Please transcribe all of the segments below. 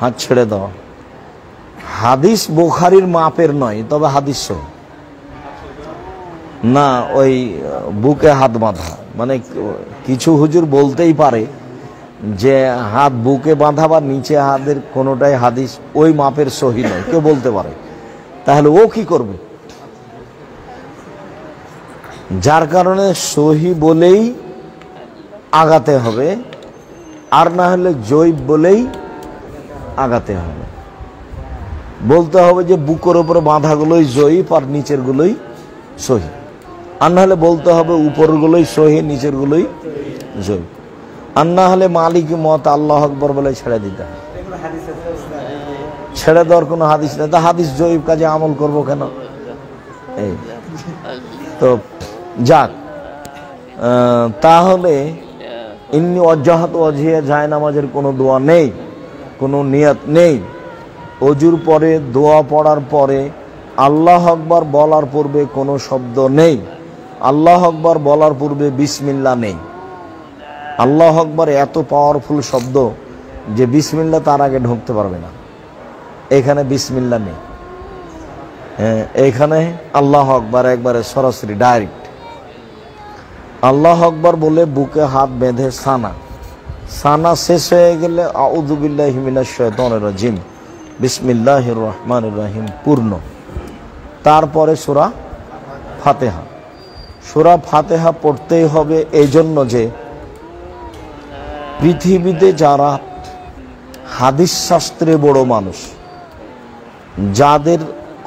হাত ছেড়ে দেওয়া। হাদিস বুখারীর মাপের নয়, তবে হাদিস সহি না। ওই বুকে হাত বাঁধা মানে কিছু হুজুর বলতেই পারে যে হাত বুকে বাঁধা বা নিচে হাতের কোনোটাই হাদিস ওই মাপের সহি নয়, কেউ বলতে পারে। তাহলে ও কি করবে? যার কারণে সহি বলেই আগাতে হবে, আর না হলে জৈব বলেই আগাতে হবে। বলতে হবে যে বুকের উপরে বাঁধাগুলোই জয়ীব আর নিচের গুলোই সহি, আর না হলে বলতে হবে উপরের গুলোই সহি নিচের গুলোই জয়ীব। আর না হলে মালিকি মত আল্লাহ আকবর বলে ছেড়ে দিতে হবে। ছেড়ে দেওয়ার কোনো হাদিস নেই, তা হাদিস জয়ীব কাজে আমল করব কেন? এই তো যাক, তাহলে ইন্নি ওয়াজ্জাহাতু ওয়াজহিয়া জায়নামাজের কোনো দোয়া নেই, কোনো নিয়ত নেই। অজুর পরে দোয়া পড়ার পরে আল্লাহ আকবার বলার পূর্বে কোনো শব্দ নেই। আল্লাহ আকবার বলার পূর্বে বিসমিল্লাহ নেই। আল্লাহ আকবার এত পাওয়ারফুল শব্দ যে বিসমিল্লাহ তার আগে ঢুকতে পারবে না। এখানে বিসমিল্লাহ নেই, এখানে আল্লাহ আকবার একবারে সরাসরি ডাইরেক্ট। আল্লাহ আকবার বলে বুকে হাত বেঁধে সানা শেষ হয়ে গেলে আউযু বিল্লাহি মিনাশ শাইতানির রাজিম বিসমিল্লাহির রহমানির রহিম পূর্ণ। তারপরে সূরা ফাতিহা। সূরা ফাতিহা পড়তেই হবে এই জন্য যে পৃথিবীতে যারা হাদিস শাস্ত্রে বড় মানুষ, যাদের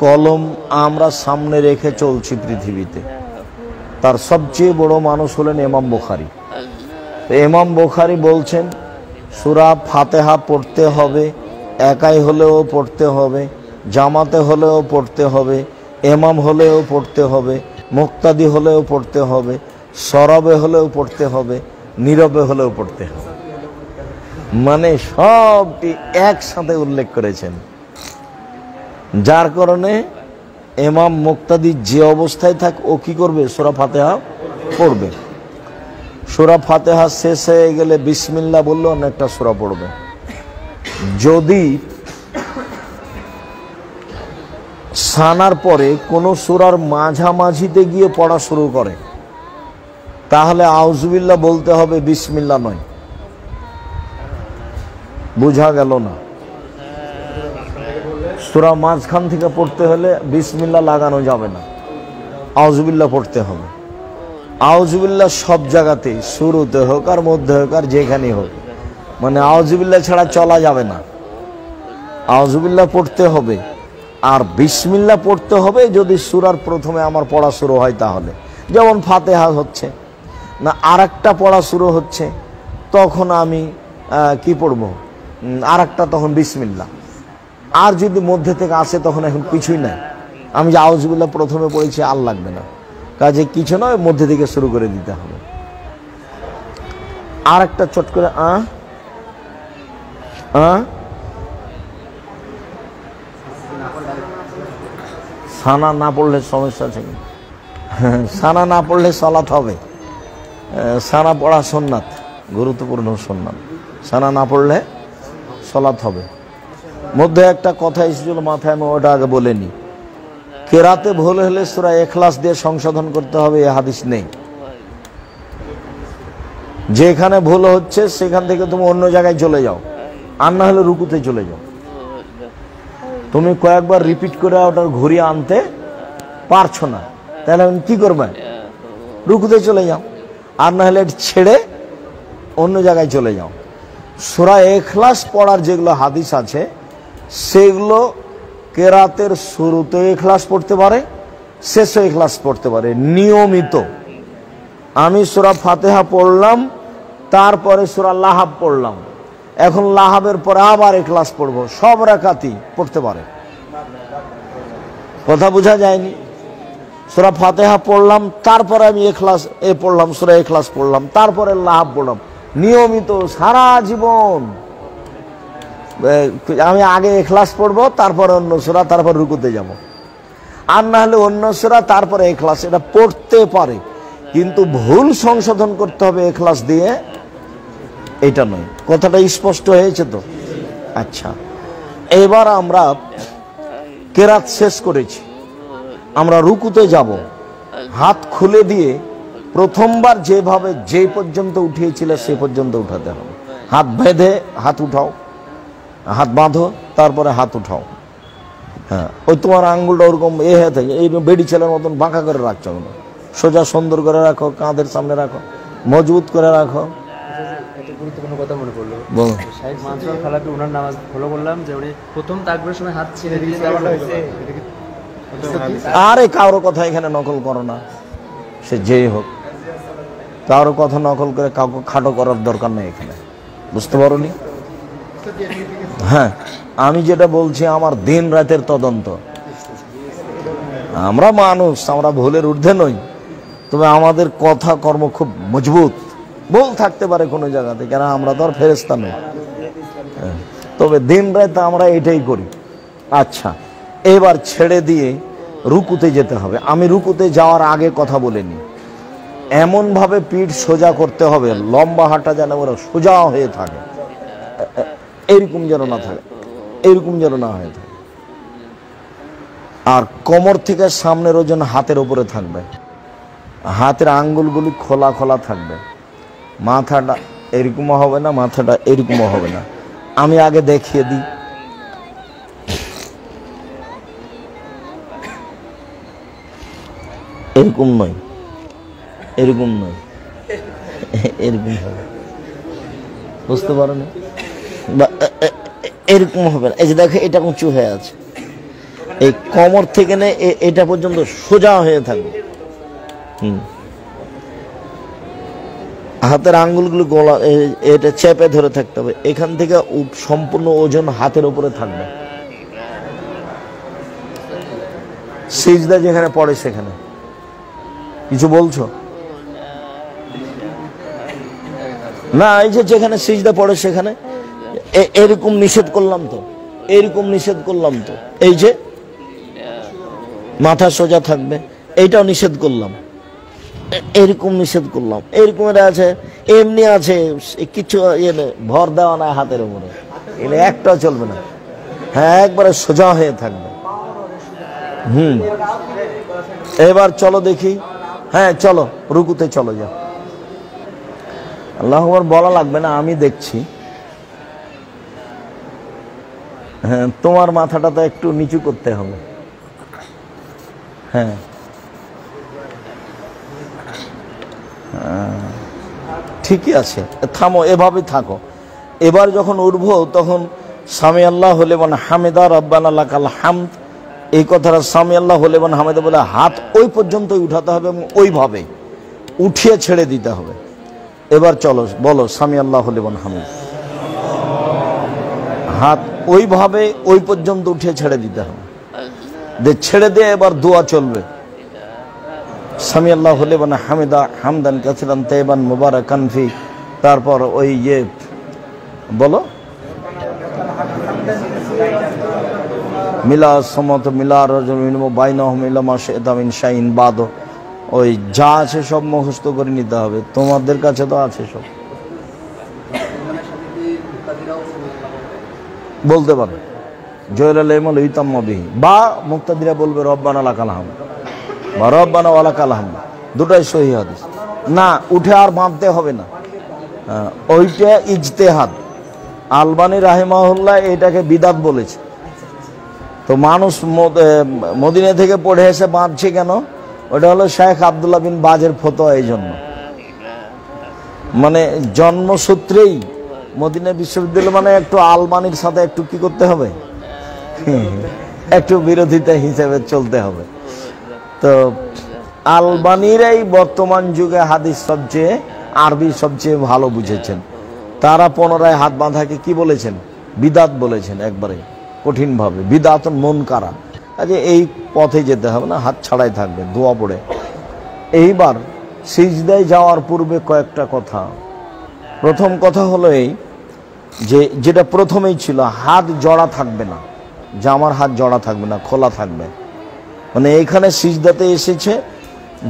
কলম আমরা সামনে রেখে চলছি পৃথিবীতে, তার সবচেয়ে বড় মানুষ হলেন ইমাম বুখারী। ইমাম বুখারী বলছেন সূরা ফাতিহা পড়তে হবে, একাই হলেও পড়তে হবে, জামাতে হলেও পড়তে হবে, ইমাম হলেও পড়তে হবে, মুক্তাদি হলেও পড়তে হবে, সরবে হলেও পড়তে হবে, নীরবে হলেও পড়তে হবে। মানে সবটি একসাথে উল্লেখ করেছেন। যার কারণে ইমাম মুক্তাদি যে অবস্থায় থাক ও কি করবে? সূরা ফাতিহা পড়বে। সূরা ফাতিহা শেষ হয়ে গেলে বিসমিল্লাহ বললে অনেকটা সূরা পড়বে। যদি সানার পরে কোন সূরার মাঝামাঝিতে গিয়ে পড়া শুরু করে, তাহলে আউযুবিল্লাহ বলতে হবে, বিসমিল্লাহ নয়। বুঝা গেল না? সূরা মাঝখান থেকে পড়তে হলে বিসমিল্লাহ লাগানো যাবে না, আউযুবিল্লাহ পড়তে হবে। আউযুবিল্লাহ সব জায়গাতেই, শুরুতে হোক আর মধ্যে হোক আর যেখানে হোক, মানে আউযুবিল্লাহ ছাড়া চলা যাবে না। আউযুবিল্লাহ পড়তে হবে আর বিসমিল্লাহ পড়তে হবে যদি সূরার প্রথমে আমার পড়া শুরু হয় তাহলে। যেমন ফাতিহা হচ্ছে না, আর একটা পড়া শুরু হচ্ছে, তখন আমি কি পড়বো? আর একটা, তখন বিসমিল্লাহ। আর যদি মধ্যে থেকে আসে তখন এখন কিছুই নাই, আমি যে আউযুবিল্লাহ প্রথমে পড়েছি আর লাগবে না, কাজে কিছু নয়, মধ্যে থেকে শুরু করে দিতে হবে। আর একটা চট করে সানা না পড়লে সমস্যা আছে। সানা না পড়লে সালাত হবে। সানা পড়া সুন্নাত, গুরুত্বপূর্ণ সুন্নাত। সানা না পড়লে সালাত হবে। মধ্যে একটা কথা এসেছিল মাথায়, আমি ওটা আগে বলে নি। কেরাতে ভুল হলে সূরা ইখলাস দিয়ে সংশোধন করতে হবে, এ হাদিস নেই। যেখানে ভুল হচ্ছে সেখান থেকে তুমি অন্য জায়গায় চলে যাও, আর না হলে রুকুতে চলে যাও। তুমি কয়েকবার রিপিট করে ওটার ঘুরিয়ে আনতে পারছো না, তাহলে কি করবে? রুকুতে চলে যাও, আর না হলে ছেড়ে অন্য জায়গায় চলে যাও। সূরা ইখলাস পড়ার যেগুলো হাদিস আছে সেগুলো কেরাতের শুরুতে ইখলাস পড়তে পারে, শেষে ইখলাস পড়তে পারে নিয়মিত। আমি সূরা ফাতিহা পড়লাম, তারপরে সূরা লাহাব পড়লাম, এখন লাহাবের পরে আবার ইখলাস পড়বো, সব রাকাতই পড়তে পারে। কথা বোঝা যায়নি? সূরা ফাতিহা পড়লাম, তারপরে আমি ইখলাস পড়লাম, সূরা ইখলাস পড়লাম, তারপরে লাহাব পড়লাম, নিয়মিত সারা জীবন। আমি আগে ইখলাস পড়বো, তারপরে অন্য সূরা, তারপর রুকুতে যাব, আর না হলে অন্য সূরা তারপরে ইখলাস। এটা পড়তে পারে, কিন্তু ভুল সংশোধন করতে হবে ইখলাস দিয়ে, এটা নয়। কথাটা স্পষ্ট হয়েছে তো? আচ্ছা, এবার আমরা কেরাত শেষ করেছি, আমরা রুকুতে যাব। হাত খুলে দিয়ে প্রথমবার যেভাবে যে পর্যন্ত উঠিয়েছিল সে পর্যন্ত উঠাতে হবে। হাত বেঁধে হাত উঠাও, হাত বাঁধো, তারপরে হাত উঠাও। হ্যাঁ, ওই তোমার আঙ্গুলটা ওরকম হয়ে থাকে, এই বেড়ি ছেলের মতন বাঁকা করে রাখছো না, সোজা সুন্দর করে রাখো, কাঁধের সামনে রাখো, মজবুত করে রাখো। একটা গুরুত্বপূর্ণ কথা মনে পড়লো, বলো। শাহেখ মানসুর খালাপি ওনার নামাজ ফলো করলাম যে উনি প্রথম তাকবীরের সময় হাত ছেড়ে দিয়েছে। আরে কারো কথা এখানে নকল করো না, সে যেই হোক, কারো কথা নকল করে কাউকে খাটো করার দরকার নেই এখানে, বুঝতে পারো নি? হ্যাঁ, আমি যেটা বলছি আমার দিন রাতের তদন্ত। আমরা মানুষ, আমরা ভুলের ঊর্ধ্বে নই, তবে আমাদের কথা কর্ম খুব মজবুত। ভুল থাকতে পারে কোনো জায়গাতে, কেন আমরা তো আর ফেরেশতা নই। তবে দিন রাত আমরা এটাই করি। আচ্ছা, এবার ছেড়ে দিয়ে রুকুতে যেতে হবে। আমি রুকুতে যাওয়ার আগে কথা বলিনি, এমনভাবে পিঠ সোজা করতে হবে, লম্বা হাঁটা যেন ওরা সোজা হয়ে থাকে, এইরকম যেন না থাকে, এইরকম যেন না হয়ে থাকে। আর কোমর থেকে সামনের ওজন হাতের উপরে থাকবে, হাতের আঙ্গুলগুলি খোলা খোলা থাকবে, মাথাটা এরকমও হবে না, মাথাটা এরকমও হবে না। আমি আগে দেখিয়ে দিই। এরকম নয়, এরকম নয়, এরকম হবে, বুঝতে পারো না? এরকম হবে না। এই যে দেখো, এটা উঁচু হয়ে আছে, এই কোমর থেকে নে এটা পর্যন্ত সোজা হয়ে থাকবে। হাতের আঙ্গুলগুলো গলা এটা চেপে ধরে থাকতে হবে, এখান থেকে সম্পূর্ণ ওজন হাতের উপরে থাকবে। সিজদা যেখানে পড়ে সেখানে কিছু বলছো না? এই যে যেখানে সিজদা পড়ে সেখানে এরকম নিষেধ করলাম তো, এরকম নিষেধ করলাম তো, এই যে মাথা সোজা থাকবে, এইটাও নিষেধ করলাম, এরকম নিষেধ করলাম। এরকম আছে, এমনি আছে, কিছু ভর দেওয়া নাই হাতের উপরে, এলে একটা চলবে না। হ্যাঁ, একবারে সোজা হয়ে থাকবে। এবার চলো দেখি। হ্যাঁ চলো, রুকুতে চলো, যাও। আল্লাহু আকবার বলা লাগবে না, আমি দেখছি। হ্যাঁ, তোমার মাথাটা তো একটু নিচু করতে হবে। হ্যাঁ, ঠিকই আছে, থামো, এভাবে থাকো। এবার যখন উঠবো তখন সামি আল্লাহু লিমান হামিদা রব্বানা লাকাল হামদ, এই কথাটা সামি আল্লাহু লিমান হামিদা বলে হাত ওই পর্যন্তই উঠাতে হবে এবং ওইভাবে উঠিয়ে ছেড়ে দিতে হবে। এবার চলো, বলো সামি আল্লাহু লিমান হামিদ, হাত ওইভাবে ওই পর্যন্ত উঠিয়ে ছেড়ে দিতে হবে। ছেড়ে দিয়ে এবার দোয়া চলবে। সামি আল্লাহু লিমান হামিদা হামদান কাসিরান তাইয়িবান মুবারাকান ফি, তারপর ওই বলো মিলা সমত মিলা রাজুল বাইনাহুম ইলা মা শাইতা মিন শাইইন বাদ, ওই যা আছে সব মুখস্থ করে নিতে হবে। তোমাদের কাছে তো আছে সব, বলতে পারো জয়রাল ইমাল ইতাম্মা বিহি, বা মুক্তাদিরা বলবে রব্বানা লাকাল হামদ বা রব্বানা ওয়া লাকাল হামদ, দুটাই সহিহ হাদিস। না, উঠে আর বাঁধতে হবে না, ওইটা ইজতেহাদ। আলবানী রাহিমাহুল্লাহ এটাকে বিদাত বলেছে। তো মানুষ মদিনা থেকে পড়ে এসে বাঁধছে কেন? ওটা হলো শেখ আব্দুল্লাহ বিন বাজের ফতোয়া। এই জন্য মানে জন্মসূত্রেই মদিনা বিশ্ববিদ্যালয় মানে একটু আলবানির সাথে একটু কি করতে হবে, একটু বিরোধিতা হিসেবে চলতে হবে। তো আলবানিরাই বর্তমান যুগে হাদিস সবচেয়ে, আরবি সবচেয়ে ভালো বুঝেছেন। তারা পুনরায় হাত বাঁধাকে কি বলেছেন? বিদাত বলেছেন, একবারে কঠিনভাবে, বিদাতুন মুনকারা। আচ্ছা, এই পথে যেতে হবে না, হাত ছাড়াই থাকবে, দোয়া পড়ে। এইবার সিজদায় যাওয়ার পূর্বে কয়েকটা কথা। প্রথম কথা হলো এই যে, যেটা প্রথমেই ছিল, হাত জড়া থাকবে না, জামার হাত জড়া থাকবে না, খোলা থাকবে। মানে এইখানে সিজদাতে এসেছে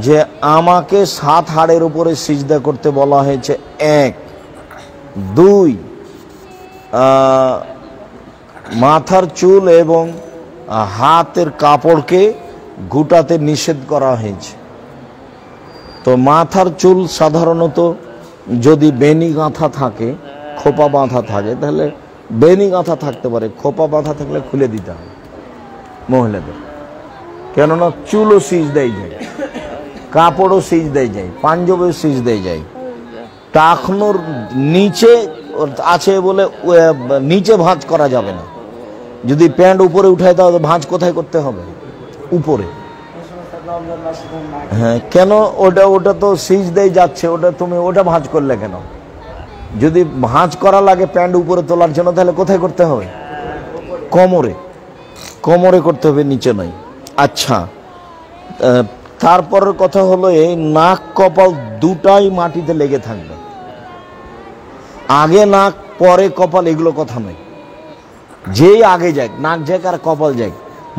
যে আমাকে 7 হাড়ের উপরে সিজদা করতে বলা হয়েছে। 1, 2, মাথার চুল এবং হাতের কাপড়কে গুটাতে নিষেধ করা হয়েছে। তো মাথার চুল সাধারণত যদি বেনি গাঁথা থাকে, খোপা বাঁধা থাকে, তাহলে বেনি গাঁথা থাকতে পারে, খোপা বাঁধা থাকলে খুলে দিতে হবে মহিলাদের। কেননা চুলও সিজদায় যায়, কাপড়ও সিজদায় যায়, পাঞ্জাবিও সিজদায় যায়। টাকনোর নিচে আছে বলে নিচে ভাঁজ করা যাবে না। যদি প্যান্ট উপরে উঠায় তাহলে ভাঁজ কোথায় করতে হবে? উপরে। হ্যাঁ, কেন? ওটা তো সিজদায় যাচ্ছে, তুমি ওটা ভাঁজ করলে কেন? যদি ভাঁজ করা লাগে প্যান্ট উপরে তোলার জন্য, তাহলে কোথায় করতে হবে? কোমরে, কোমরে করতে হবে, নিচে নয়। আচ্ছা, তারপরের কথা হলো এই নাক কপাল দুটাই মাটিতে লেগে থাকবে। আগে নাক পরে কপাল এগুলো কথা নয়। যেই আগে যাক, নাক যাক আর কপাল যাক,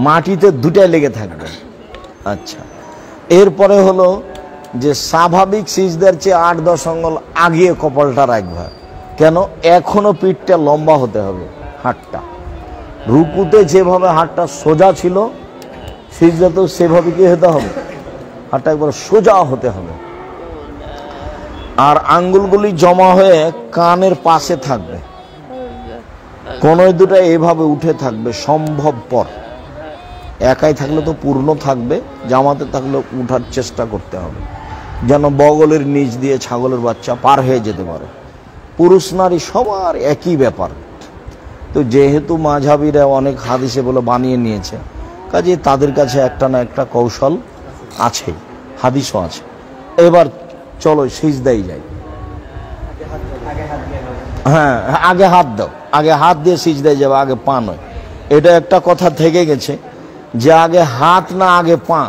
মাটিতে দুটাই লেগে থাকবে। আচ্ছা, এরপরে হলো যে স্বাভাবিক সিজদার চেয়ে 8-10 আঙ্গুল আগিয়ে কপালটা রাখবে। কেন? এখনো পিঠটা লম্বা হতে হবে, হাতটা রুকুতে যেভাবে হাতটা সোজা ছিল, সিজদাতেও সেভাবে কি হতে হবে? হাতটা একবার সোজা হতে হবে। আর আঙ্গুলগুলি জমা হয়ে কানের পাশে থাকবে, কোনোই দুটো এভাবে উঠে থাকবে সম্ভবপর। একাই থাকলে তো পূর্ণ থাকবে, জামাতে থাকলে উঠার চেষ্টা করতে হবে, যেন বগলের নিচ দিয়ে ছাগলের বাচ্চা পার হয়ে যেতে পারে। পুরুষ নারী সবার একই ব্যাপার। তো যেহেতু মাঝহাবিরা অনেক হাদিসে বলে বানিয়ে নিয়েছে, কাজে তাদের কাছে একটা না একটা কৌশল আছে, হাদিসও আছে। এবার চলো সিজদায় যাই। হ্যাঁ, আগে হাত দাও, আগে হাত দিয়ে সিজদায় যাবে, আগে পা নয়। এটা একটা কথা থেকে গেছে যে আগে হাত না আগে পা,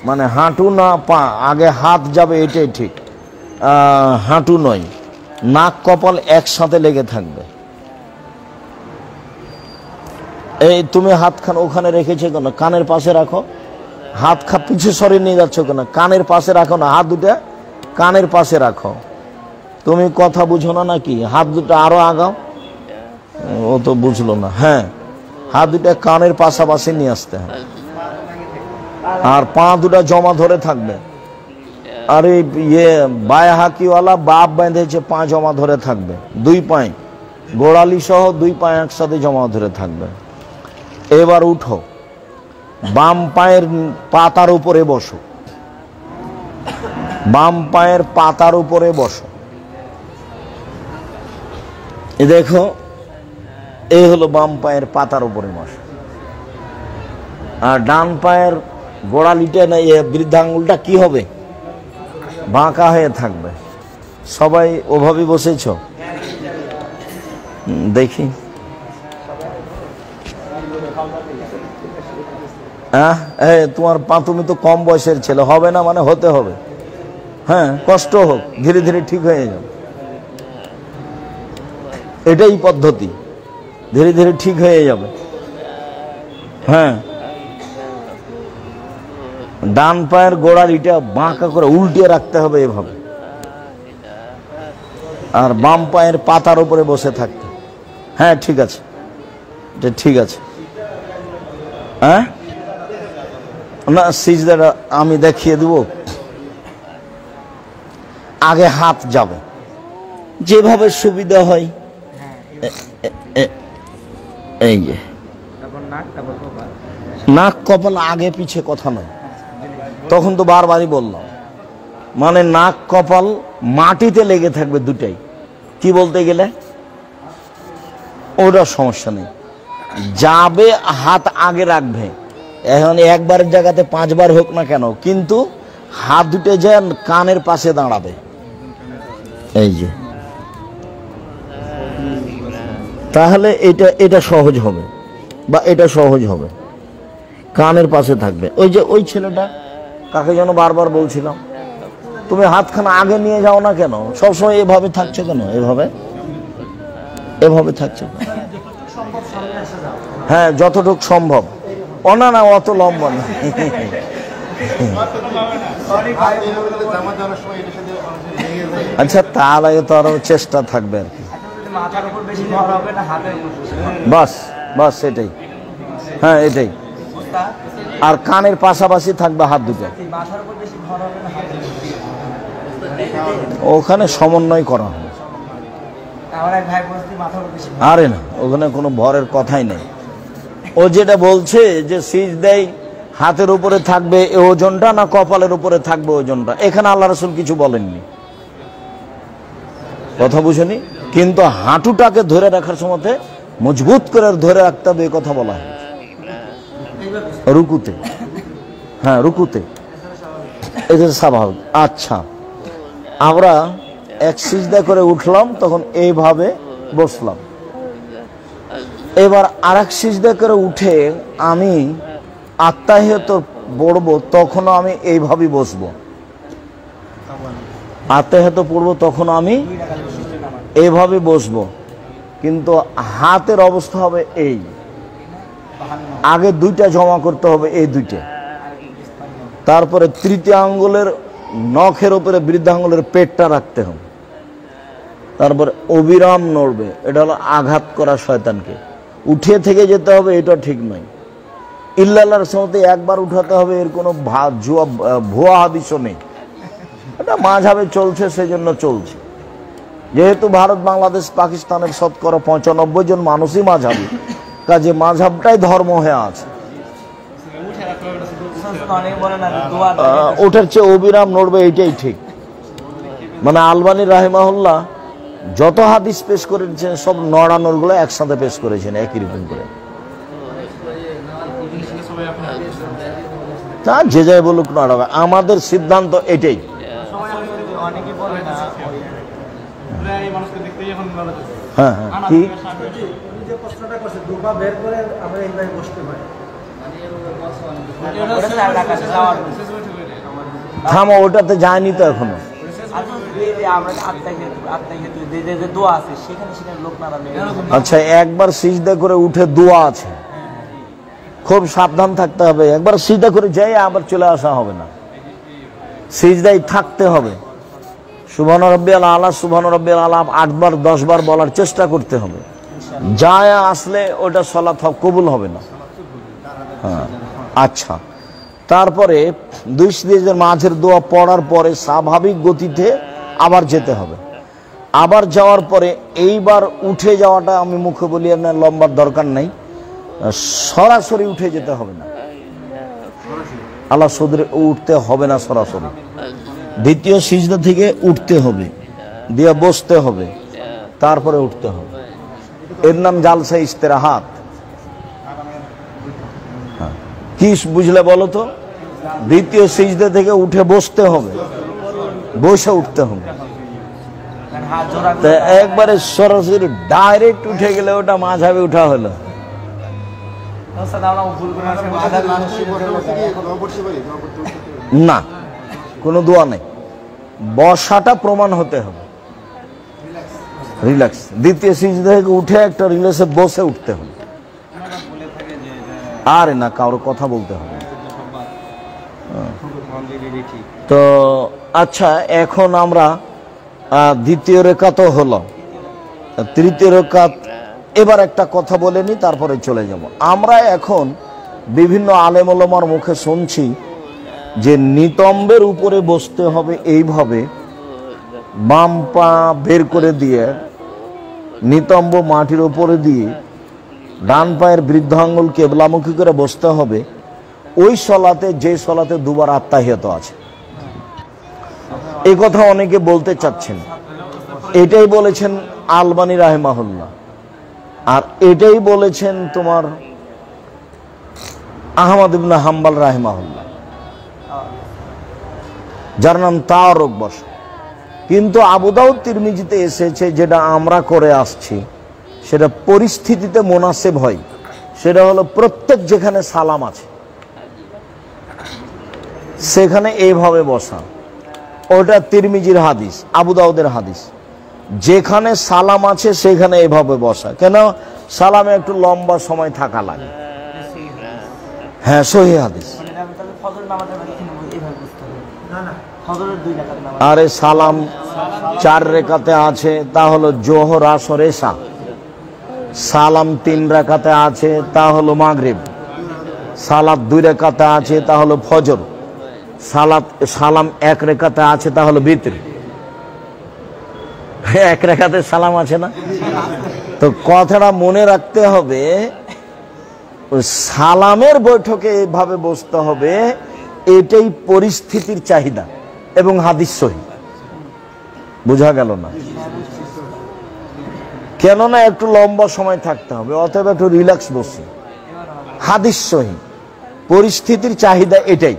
মানে হাঁটু না পা, আগে হাত যাবে, এটাই ঠিক। হাঁটু নয়, নাক কপাল একসাথে লেগে থাকবে। এই তুমি হাতখান ওখানে রেখেছো কেন? কানের পাশে রাখো। হাত পিছু সরে নিয়ে যাচ্ছ কেন? কানের পাশে রাখো না, হাত দুটা কানের পাশে রাখো। তুমি কথা বুঝো না নাকি? হাত দুটো আরো আগাও। ও তো বুঝলো না। হ্যাঁ, হাত দুটা কানের পাশাপাশি নিয়ে আসতে হবে, আর পা দুটা জমা ধরে থাকবে। আর ইয়ে বায়াহাকিওয়ালা বাপ বেঁধেছে, পা জমা ধরে থাকবে, দুই পায়ে গোড়ালি সহ দুই পায়ে একসাথে জমা ধরে থাকবে। এবার উঠো, বাম পায়ের পাতার উপরে বসো, বাম পায়ের পাতার উপরে বসো। এ দেখো, এই হলো বাম পায়ের পাতার উপরে বসো। আর ডান পায়ের গোড়ালিটা না, বৃদ্ধাঙ্গুলটা কি হবে? বাঁকা হয়ে থাকবে। সবাই ওভাবে বসেছ? দেখি। হ্যাঁ, তোমার পা, তুমি তো কম বয়সের ছেলে, হবে না মানে হতে হবে। হ্যাঁ, কষ্ট হোক, ধীরে ধীরে ঠিক হয়ে যাবে, এটাই পদ্ধতি, ধীরে ধীরে ঠিক হয়ে যাবে। হ্যাঁ, ডান পায়ের গোড়ালিটা বাঁকা করে উল্টিয়ে রাখতে হবে এভাবে, আর বাম পায়ের পাতার উপরে বসে থাকতে। হ্যাঁ, ঠিক আছে, এটা ঠিক আছে। হ্যাঁ, না সিজদাটা আমি দেখিয়ে দেব। আগে হাত যাবে, যেভাবে সুবিধা হয়। এই যে নাক কপাল আগে পিছে কথা নয়, তখন তো বারবারই বললাম, মানে নাক কপাল মাটিতে লেগে থাকবে দুটাই। কি বলতে গেলে ওটা সমস্যা নেই, যাবে হাত আগে রাখবে। এখন একবারের জায়গাতে 5 বার হোক না কেন, কিন্তু হাত দুটো যেন কানের পাশে দাঁড়াবে। এই যে, তাহলে এটা সহজ হবে, বা এটা সহজ হবে, কানের পাশে থাকবে। ওই যে ওই ছেলেটা, কাকে যেন বারবার বলছিলাম, তুমি হাতখানা আগে নিয়ে যাও না কেন? সবসময় এভাবে থাকছো কেন? এভাবে থাকছো কেন? হ্যাঁ, যতটুক সম্ভব। না না, অত লম্বা না। আচ্ছা, তাহলে তো আরো চেষ্টা থাকবে আর কি। বাস বাস এটাই, হ্যাঁ এটাই। আর কানের পাশাপাশি থাকবে হাত দুটো, ওখানে সমন্বয় করা হবে। আরে না, ওখানে কোনো ভরের কথাই নেই। ও যেটা বলছে যে সিজদায় হাতের উপরে থাকবে এই ওজনটা না কপালের উপরে থাকবে ওজনটা, এখানে আল্লাহ রাসূল কিছু বলেননি, কথা বুঝেনি। কিন্তু হাঁটুটাকে ধরে রাখার সময় মজবুত করে ধরে রাখতে হবে, এই কথা বলা হয় রুকুতে। হ্যাঁ রুকুতে, এটা স্বাভাবিক। আচ্ছা, আমরা এক সিজদা করে উঠলাম, তখন এইভাবে বসলাম। এবার আর এক সিজদা করে উঠে আমি আত্তাহিয়াত পড়বো, তখনও আমি এইভাবেই বসবো। আত্তাহিয়াত পড়বো তখন আমি এইভাবে বসবো, কিন্তু হাতের অবস্থা হবে এই, আগে দুইটা জমা করতে হবে, এই দুইটা। তারপরে তৃতীয় আঙ্গুলের নখের উপরে বৃদ্ধাঙ্গুলের পেটটা রাখতে হবে। তারপরে অবিরাম নড়বে, এটা হলো আঘাত করা শয়তানকে। উঠে থেকে যেতে হবে, এটা ঠিক নয়। ইল্লাল্লাহর সমতে একবার উঠাতে হবে, এর কোনো ভুয়া হাদিসও নেই। এটা মাঝহাবে চলছে, সেজন্য চলছে। যেহেতু ভারত, বাংলাদেশ, পাকিস্তানের শতকরা 95 জন মানুষই মাঝহাবি, কাজে মাঝহাবটাই ধর্ম হয়ে আছে। ওটার চেয়ে অবিরাম নড়বে, এইটাই ঠিক। মানে আলবানী রাহিমাহুল্লাহ যত হাদিস পেশ করেছেন সব নড়ানোর গুলো একসাথে পেশ করেছেন একই রকম করে। তা যে যাই বলুক নড়াবে, আমাদের সিদ্ধান্ত এটাই। হ্যাঁ হ্যাঁ, কি থামো, ওটাতে যায়নি তো এখনো। আচ্ছা, একবার সিজদা করে উঠে দোয়া আছে, খুব সাবধান থাকতে হবে। একবার সিজদা করে যাই আবার চলে আসা হবে না, সিজদায় থাকতে হবে। সুবহান রাব্বিয়াল আলা, সুবহান রাব্বিয়াল আলা 8 বার 10 বার বলার চেষ্টা করতে হবে। যায় আসলে ওটা সালাত কবুল হবে না। হ্যাঁ আচ্ছা, তারপরে দুই সিজদার মাঝের দোয়া পড়ার পরে স্বাভাবিক গতিতে আবার যেতে হবে। আবার যাওয়ার পরে এইবার উঠে যাওয়াটা আমি মুখে বলি না, লম্বার দরকার নাই, সরাসরি উঠে যেতে হবে না। আল্লাহ সদরে উঠতে হবে না সরাসরি, দ্বিতীয় সিজদা থেকে উঠতে হবে, দিয়ে বসতে হবে, তারপরে উঠতে হবে। এর নাম জালসা ইস্তেরাহাত। কি বুঝলে বলো তো? দ্বিতীয় সিজদা থেকে উঠে বসতে হবে, বসে উঠতে হবে। একবারে সরাসরি ডাইরেক্ট উঠে গেলে ওটা মাঝাবে উঠা হলো না, কোনো দোয়া নেই। বসাটা প্রমাণ হতে হবে, রিল্যাক্স। দ্বিতীয় সিজদা থেকে উঠে একটা রিল্যাক্সে বসে উঠতে হবে। আরে না, কারোর কথা বলতে হবে। তো আচ্ছা, এখন আমরা দ্বিতীয় রেখাতও হলো, তৃতীয় রেখাত। এবার একটা কথা বলে নি, তারপরে চলে যাব। আমরা এখন বিভিন্ন আলেম ওলামার মুখে শুনছি যে নিতম্বের উপরে বসতে হবে এইভাবে, বাম পা বের করে দিয়ে নিতম্ব মাটির উপরে দিয়ে ডান পায়ের বৃদ্ধ আঙ্গুল কেবলামুখী করে বসতে হবে। ওই সলাতে, যে সলাতে দুবার আত্তাহিয়াত আছে, এই কথা অনেকে বলতে চাচ্ছেন। এটাই বলেছেন আলবানী রাহিমাহুল্লাহ, আর এটাই বলেছেন তোমার আহমদ ইবনে হাম্বল রাহিমাহুল্লাহ, যার নাম তাওয়ারুক বস। কিন্তু আবু দাউদ তিরমিজিতে এসেছে, যেটা আমরা করে আসছি, সেটা পরিস্থিতিতে মুনাসিব হয়। সেটা হলো প্রত্যেক যেখানে সালাম আছে সেখানে এইভাবে বসা। ওটা তিরমিজির হাদিস, আবু দাউদের হাদিস। যেখানে সালাম আছে সেখানে এইভাবে বসা। কেন? সালামে একটু লম্বা সময় থাকা লাগে। হ্যাঁ, সহিহ হাদিস। আরে সালাম 4 রেখাতে আছে, তা হলো জোহর, আসর, এশা। সালাম 3 রাকাতে আছে তা হলো মাগরিব, সালাত 2 রাকাতে আছে তা হলো ফজর, সালাম 1 রাকাতে আছে তা হলো বিতর। 1 রাকাতে সালাম আছে না? তো কথাটা মনে রাখতে হবে, সালামের বৈঠকে এভাবে বসতে হবে, এটাই পরিস্থিতির চাহিদা এবং হাদিস সহি। বোঝা গেল না? কেননা একটু লম্বা সময় থাকতে হবে, অথবা একটু রিল্যাক্স বসি। হাদিস সহি, পরিস্থিতির চাহিদা এটাই।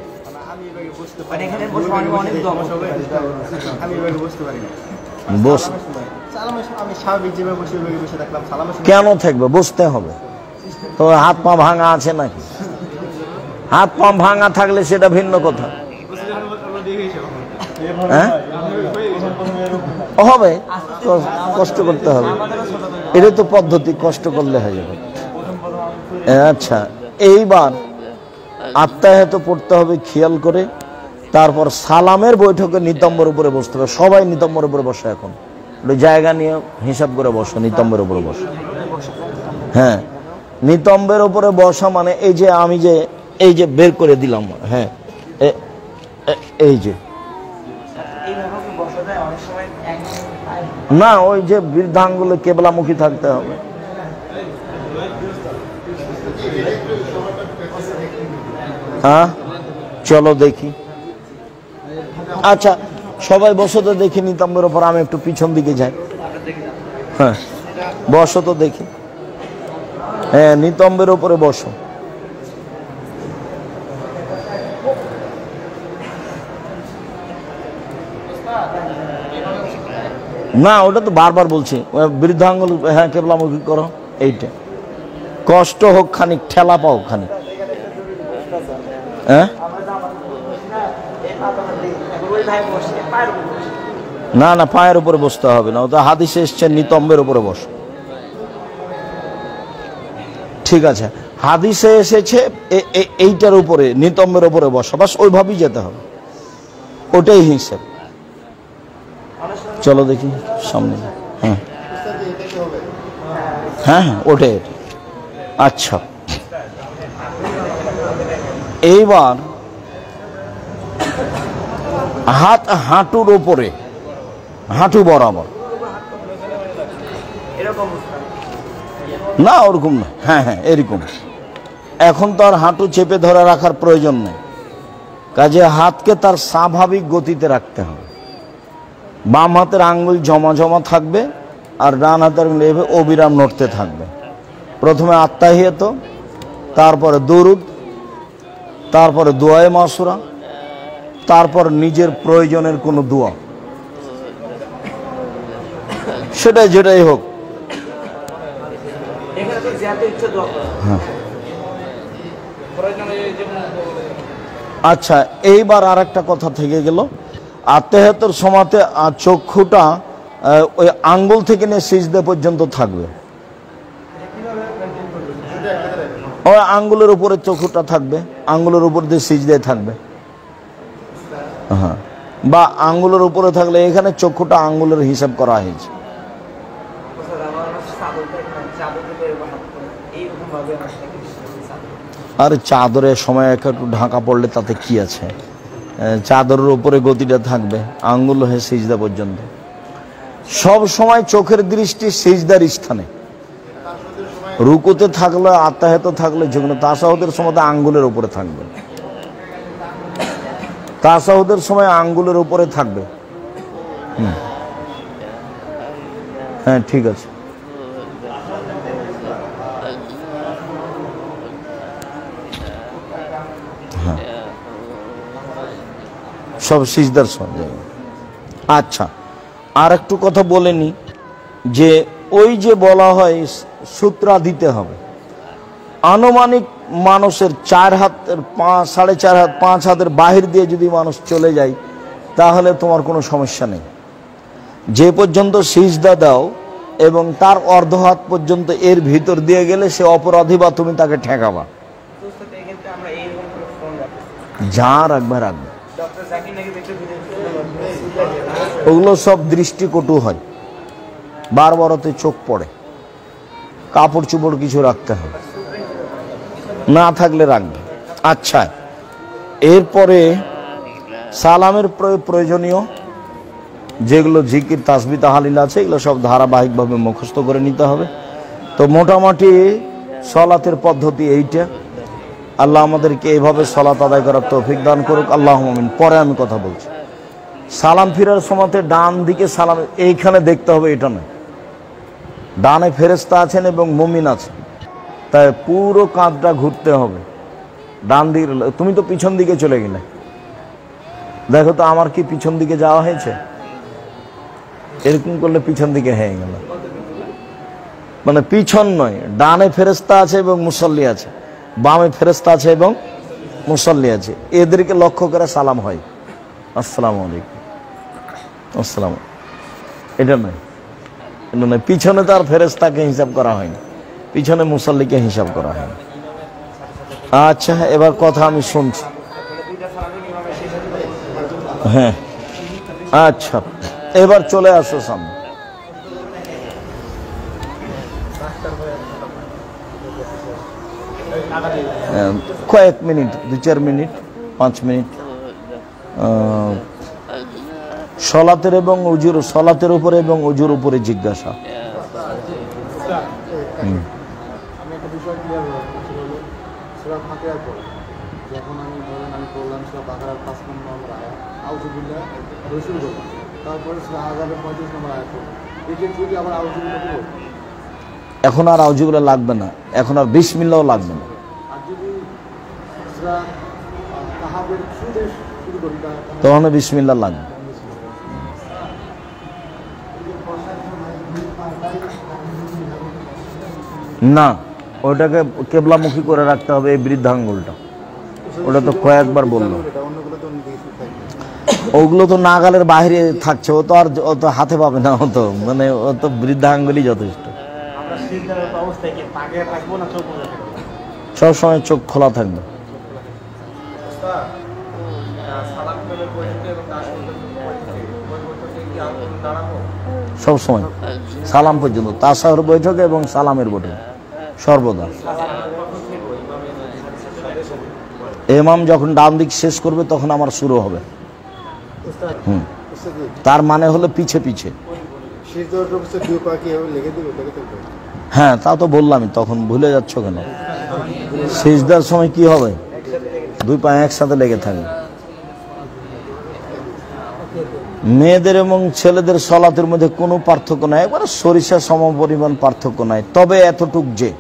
কেন থাকবে? বসতে হবে। তো হাত পা ভাঙা আছে নাকি? হাত পা ভাঙা থাকলে সেটা ভিন্ন কথা। হ্যাঁ, হবে, কষ্ট করতে হবে, এটা তো পদ্ধতি, কষ্ট করলে হয়ে যাবে। আচ্ছা, এইবার আত্মায়াত পড়তে হবে খেয়াল করে, তারপর সালামের বৈঠকে নিতম্বের উপরে বসতে হবে। সবাই নিতম্বের উপরে বসে, এখন একটু জায়গা নিয়ে হিসাব করে বসো, নিতম্বের উপরে বসো। হ্যাঁ, নিতম্বের উপরে বসা মানে এই যে আমি যে এই যে বের করে দিলাম, হ্যাঁ এই যে না, ওই যে বৃদ্ধাঙ্গুলে কেবলামুখী থাকতে হবে। হ্যাঁ, চলো দেখি। আচ্ছা, সবাই বসো তো দেখি নিতম্বের ওপর, আমি একটু পিছন দিকে যাই। হ্যাঁ, বসো তো দেখি। হ্যাঁ, নিতম্বের ওপরে বসো। না, ওটা তো বারবার বলছি, বৃদ্ধাঙ্গুল হ্যাঁ কেবলামুখী করো, এইটা। কষ্ট হোক খানিক, ঠেলা পাও খানিক। হ্যাঁ, না না, পায়ের উপরে বসতে হবে না, ওটা হাদিসে এসছে নিতম্বের উপরে বসো। ঠিক আছে, হাদিসে এসেছে এইটার উপরে, নিতম্বের উপরে বসো, বাস ওইভাবেই যেতে হবে, ওটাই হিসেব। চলো দেখি সামনে। হ্যাঁ হ্যাঁ হ্যাঁ, ওটাই। আচ্ছা, এইবার হাত হাঁটুর ওপরে, হাঁটু বরাবর না, ওরকম না। হ্যাঁ হ্যাঁ, এরকম। এখন তো আর হাঁটু চেপে ধরে রাখার প্রয়োজন নেই, কাজে হাতকে তার স্বাভাবিক গতিতে রাখতে হবে। বাম হাতের আঙ্গুল জমা জমা থাকবে, আর ডান হাতের আঙ্গুল এভাবে অবিরাম নড়তে থাকবে। প্রথমে আত্তাহিয়াত, তারপরে দুরুদ, তারপরে দোয়ায়ে মাসুরা, তারপর নিজের প্রয়োজনের কোনো দোয়া, সেটাই যেটাই হোক। আচ্ছা, এইবার আর একটা কথা থেকে গেল, আত্মাহিয়াতের সময়তে চক্ষুটা ওই আঙ্গুল থেকে নিয়ে সিজদা পর্যন্ত থাকবে। ওই আঙ্গুলের উপরে চক্ষুটা থাকবে, আঙ্গুলের উপর দিয়ে সিজদায় থাকবে। হ্যাঁ, বা আঙ্গুলের উপরে থাকলে এখানে চক্ষুটা আঙ্গুলের হিসাব করা হয়েছে। আর চাদরের সময় একটু ঢাকা পড়লে তাতে কি আছে, চাদরের উপরে গতিটা থাকবে, আঙ্গুল হয়ে সিজদা পর্যন্ত। সব সময় চোখের দৃষ্টি সিজদার স্থানে। রুকুতে থাকলে, আত্তাহিয়াতে থাকলে, যেগুলো তাশাহুদের সময় আঙ্গুলের উপরে থাকবে, তাশাহুদের সময় আঙ্গুলের উপরে থাকবে। হ্যাঁ, ঠিক আছে। হ্যাঁ, সব সিজদার সময়। আচ্ছা, আর একটু কথা বলে নি, যে ওই যে বলা হয় সূত্রা দিতে হবে, আনুমানিক মানুষের 4 হাতের 4.5 হাত 5 হাতের বাহির দিয়ে যদি মানুষ চলে যায়, তাহলে তোমার কোনো সমস্যা নেই। যে পর্যন্ত সিজদা দাও এবং তার অর্ধ হাত পর্যন্ত এর ভিতর দিয়ে গেলে সে অপরাধী, বা তুমি তাকে ঠেকাবা। যা রাখবে রাখবে, ওগুলো সব দৃষ্টিকটু হয়, বারবারতে চোখ পড়ে। কাপড় চোপড় কিছু রাখতে হবে, না থাকলে রাখবে। আচ্ছা, এরপরে সালামের প্রয়োজনীয় যেগুলো জিকির তাসবিহ তাহলিল আছে এগুলো সব ধারাবাহিকভাবে মুখস্থ করে নিতে হবে। তো মোটামুটি সলাতের পদ্ধতি এইটা। আল্লাহ আমাদেরকে এইভাবে সলাত আদায় করার তৌফিক দান করুক, আল্লাহুম্মা আমিন। পরে আমি কথা বলছি। সালাম ফিরার সময়তে ডান দিকে সালাম এইখানে দেখতে হবে, এটা নয়। ডানে ফেরেশতা আছেন এবং মুমিন আছেন, তাই পুরো কাঁধটা ঘুরতে হবে ডান দিকে। তুমি তো পিছন দিকে চলে গেলে, দেখো তো আমার কি পিছন দিকে যাওয়া হয়েছে? এরকম করলে পিছন দিকে হয়ে গেল, মানে পিছন নয়, ডানে ফেরেশতা আছে এবং মুসল্লি আছে, বামে ফেরেশতা আছে এবং মুসল্লি আছে, এদেরকে লক্ষ্য করে সালাম হয়, আসসালামু আলাইকুম, আসসালাম। এটা নয়, এটা নয়। পিছনে তো আর ফেরেশতাকে হিসাব করা হয়নি, পিছনে মুসল্লিকে হিসাব করা হয়নি। আচ্ছা, এবার কথা আমি শুনছি। হ্যাঁ, আচ্ছা, এবার চলে আসো সামনে। কয়েক মিনিট, 2-4 মিনিট, 5 মিনিট সলাতের এবং উজুর, সলাতের উপরে এবং উজুর উপরে জিজ্ঞাসা। যখন আমি ধরেন আমি পড়লাম সূরা বাকারার 5 নম্বর আয়াত আউযুবিল্লাহ রসুল বললাম, তারপরে সূরা আযাবের 35 নম্বর আয়াত পড়লাম, এক্ষেত্রে কি আবার আউযুবিল্লাহ পড়ব? এখন আর আউযুবিল্লাহ লাগবে না, এখন আর বিসমিল্লাহও লাগবে না। আর যদি সূরা কাহাফের শুরু করি তখন বিসমিল্লাহ লাগবে না, ওটাকে কেবলামুখী করে রাখতে হবে, এই বৃদ্ধাঙ্গুলটা। ওটা তো কয়েকবার বললো, ওগুলো তো নাগালের বাইরে থাকছে, ও তো আর অত হাতে পাবে না, ও তো মানে ও তো বৃদ্ধাঙ্গুলই যথেষ্ট। সবসময় চোখ খোলা থাকবে। সবসময় সালাম পর্যন্ত, তাশাহুর বৈঠকে এবং সালামের বৈঠকে সর্বদা। ইমাম যখন ডান দিক শেষ করবে তখন আমার শুরু হবে। তার মানে হলো পিছে পিছে। হ্যাঁ, তা তো বললামই, তখন ভুলে যাচ্ছ কেন? সিজদার সময় কি হবে? 2 পা একসাথে লেগে থাকবে। মেয়েদের এবং ছেলেদের সলাতের মধ্যে কোনো পার্থক্য নাই, একবারে সরিষা সম পরিমাণ পার্থক্য নাই। তবে এতটুক যে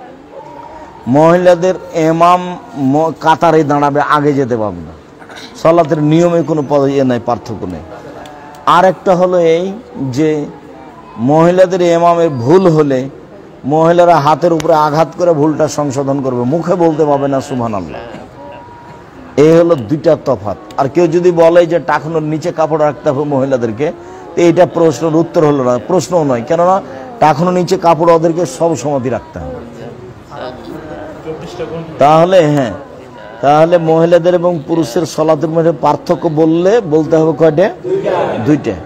মহিলাদের ইমাম কাতারে দাঁড়াবে, আগে যেতে পারবে না। সলাতের নিয়মে কোনো নাই, পার্থক্য নেই। আর একটা হলো এই যে মহিলাদের ইমামের ভুল হলে মহিলারা হাতের উপরে আঘাত করে ভুলটা সংশোধন করবে, মুখে বলতে পারবে না সুবহানাল্লাহ। এই হলো 2টা তফাৎ। আর কেউ যদি বলে যে টাকনোর নিচে কাপড় রাখতে হবে মহিলাদেরকে, তো এইটা প্রশ্নের উত্তর হলো না, প্রশ্নও নয়, কেননা টাকনোর নিচে কাপড় ওদেরকে সব সময় রাখতে হবে। তাহলে হ্যাঁ, তাহলে মহিলাদের এবং পুরুষের সলাতের মধ্যে পার্থক্য বলতে হবে কয়টা? 2টা।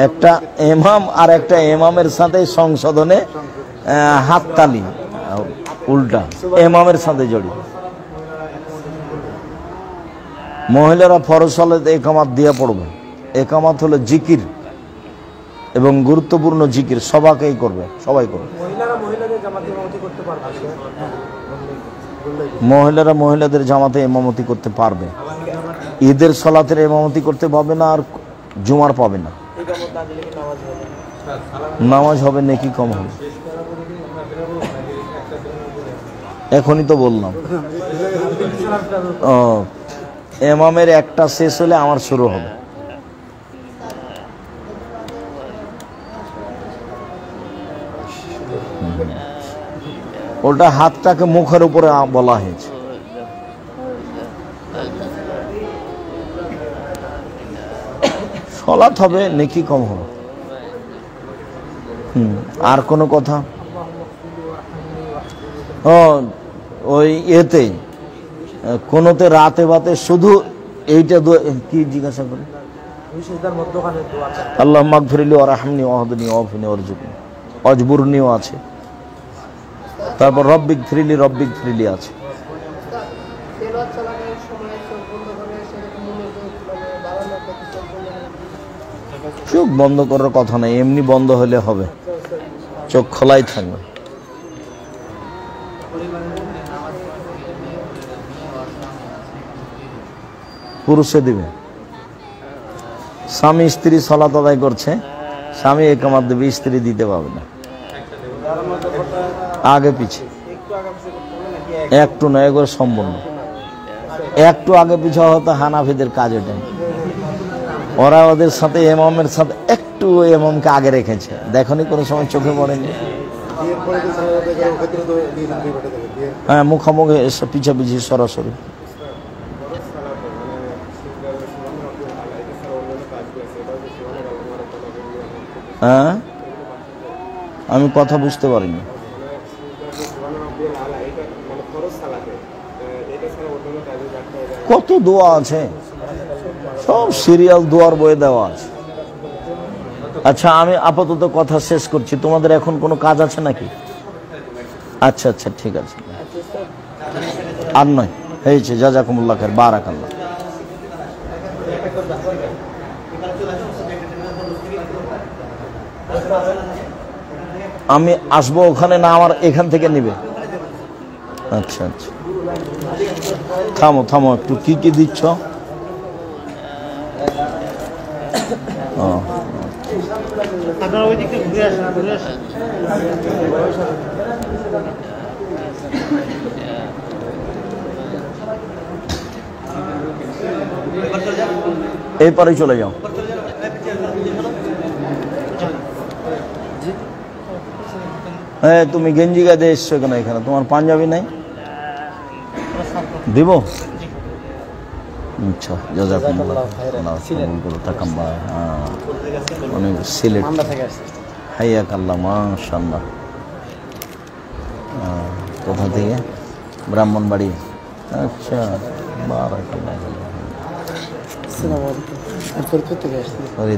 একটা ইমাম আর একটা ইমামের সাথে সংশোধনে হাততালি উল্টা ইমামের সাথে জড়িত। মহিলারা ফরজ সালাতে একামাত দিয়ে পড়বে। একামাত হলো জিকির এবং গুরুত্বপূর্ণ জিকির, সবাইকেই করবে, সবাই করবে। মহিলারা মহিলাদের জামাতে ইমামতি করতে পারবে, ঈদের সালাতের ইমামতি করতে পারবে না, আর জুমার পাবে না। নামাজ হবে, নেকি কম হবে। এখনই তো বললাম, ইমামের একটা শেষ হলে আমার শুরু হবে। ওটা হাতটাকে মুখের উপরে বলা হয়েছে। সলাৎ হবে, নেকি কম হবে। আর কোনো কথা? ওই এতে কোনোতে রাতে বাতে শুধু এইটা কি জিজ্ঞাসা করে? আল্লাহ মাগফিরলি ওয়ারহামনি ওয়াহদিনি ওয়াফিনি ওয়ারজুকনি, অজবুরনিও আছে। তারপর রব্বিক ফ্রিলি আছে। তেলাওয়াত চালানোর সময় চোখ বন্ধ করে সেরকম মনোযোগ মানে বাড়ানোর প্রতি চোখ বন্ধ করে চোখ বন্ধ করার কথা নেই, এমনি বন্ধ হলে হবে, চোখ খোলাই থাকবে। পুরুষে দিবে, স্বামী স্ত্রী সালাত আদায় করছে, স্বামী একামত দেবে, স্ত্রী দিতে পারবে না। আগে পিছে একটু নয়, একবার সম্পূর্ণ। একটু আগে পিছে হয়তো হানাফিদের কাজ ওটাই, ওরা ওদের সাথে ইমামের সাথে একটু ইমামকে আগে রেখেছে, দেখনি কোনো সময় চোখে পড়েনি। বিয়ের পরে যে সালাত আদায় করে ওক্ষেত্রে তো দুই ঘটে দেবে বিয়ের হ্যাঁ, মুখামুখি পিছাপিছি সরাসরি। হ্যাঁ, আমি কথা বুঝতে পারিনি। কত দোয়া আছে, সব সিরিয়াল দোয়ার বইয়ে দেওয়া আছে। আচ্ছা, আমি আপাতত কথা শেষ করছি, তোমাদের এখন কোনো কাজ আছে নাকি? আচ্ছা আচ্ছা, ঠিক আছে, আর নয়, হয়েছে। জাজাকুমুল্লাহ খায়ের, বারাকাল্লাহ। আমি আসবো ওখানে না আমার এখান থেকে নিবে? আচ্ছা আচ্ছা, থামো থামো একটু, কি কি দিচ্ছ? আপনারা ওই দিকে ঘুরে আসেন, ঘুরে আসেন। এই পারে চলে যাও। হ্যাঁ, তুমি গেঞ্জি গায়ে দিয়ে এসছো কেন এখানে? তোমার পাঞ্জাবি নাই? দিব? আচ্ছা, জাযাকুমুল্লাহ অনেক সিলেট হাইয়াকাল্লাহ, মাশাআল্লাহ। কোথা থেকে? ব্রাহ্মণবাড়ি। আচ্ছা, বারাকাল্লাহ। আসসালামু আলাইকুম।